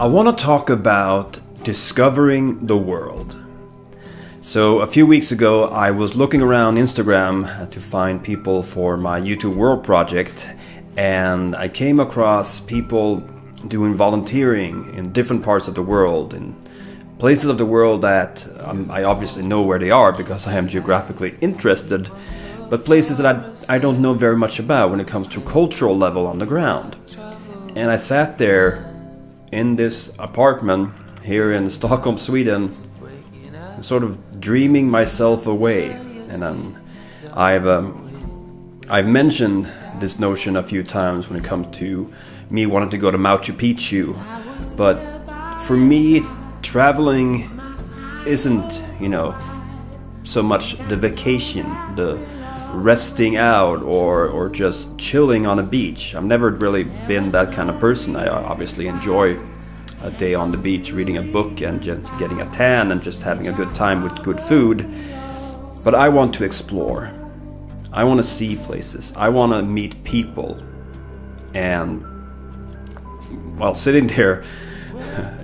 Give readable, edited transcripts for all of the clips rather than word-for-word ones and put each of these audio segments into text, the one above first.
I want to talk about discovering the world. So a few weeks ago I was looking around Instagram to find people for my YouTube World project, and I came across people doing volunteering in different parts of the world, in places of the world that I obviously know where they are because I am geographically interested, but places that I don't know very much about when it comes to cultural level on the ground. And I sat there in this apartment here in Stockholm, Sweden, sort of dreaming myself away. And I've mentioned this notion a few times when it comes to me wanting to go to Machu Picchu, but for me, traveling isn't, so much the vacation, the resting out or just chilling on a beach. I've never really been that kind of person. I obviously enjoy a day on the beach reading a book and just getting a tan and just having a good time with good food. But I want to explore. I want to see places. I want to meet people. And while sitting there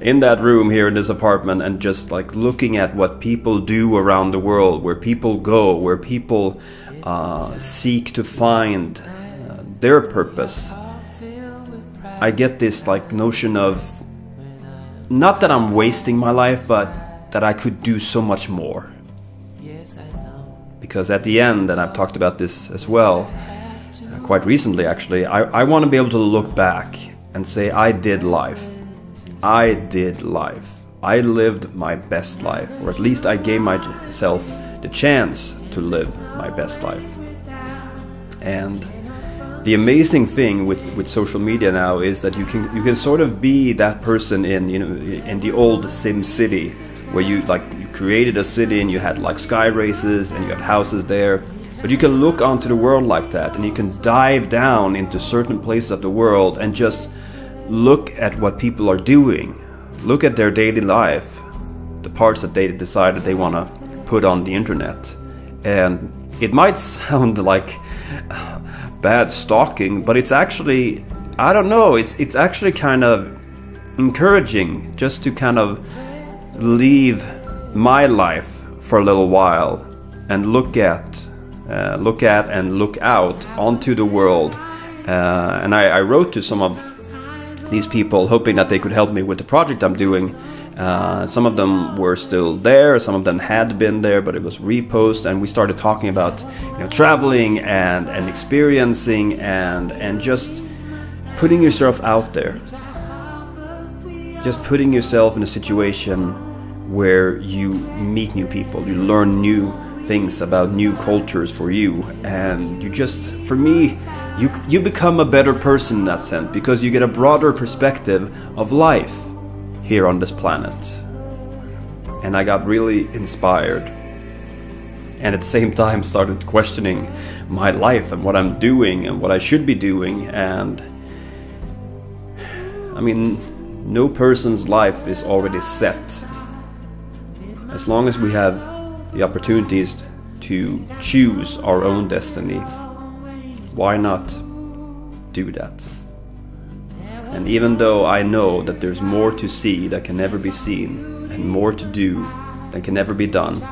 in that room here in this apartment and just like looking at what people do around the world, where people go, where people seek to find their purpose, I get this like notion of not that I'm wasting my life, but that I could do so much more. Because at the end, and I've talked about this as well, quite recently actually, I want to be able to look back and say I did life. I did life. I lived my best life, or at least I gave myself the chance to live my best life. And the amazing thing with social media now is that you can sort of be that person in the old Sim City, where you created a city and you had like sky races and you had houses there. But you can look onto the world like that, and you can dive down into certain places of the world and just look at what people are doing. Look at their daily life, the parts that they decided they want to put on the internet. And it might sound like bad stalking, but it's actually, I don't know, it's actually kind of encouraging just to kind of leave my life for a little while and look at and look out onto the world. And I wrote to some of these people hoping that they could help me with the project I'm doing. Some of them were still there, some of them had been there, but it was repost, and we started talking about traveling and experiencing and just putting yourself out there. Just putting yourself in a situation where you meet new people, you learn new things about new cultures for you, and you just, for me, you become a better person in that sense, because you get a broader perspective of life here on this planet. And I got really inspired, and at the same time started questioning my life and what I'm doing and what I should be doing. And I mean, no person's life is already set. As long as we have the opportunities to choose our own destiny, why not do that? And even though I know that there's more to see that can never be seen, and more to do that can never be done,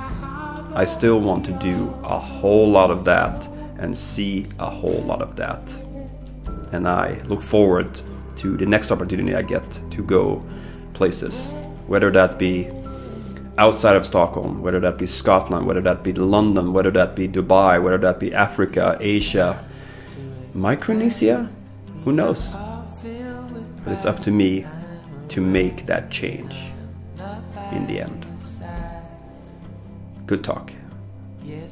I still want to do a whole lot of that and see a whole lot of that. And I look forward to the next opportunity I get to go places, whether that be outside of Stockholm, whether that be Scotland, whether that be London, whether that be Dubai, whether that be Africa, Asia, Micronesia, who knows? But it's up to me to make that change in the end. Good talk.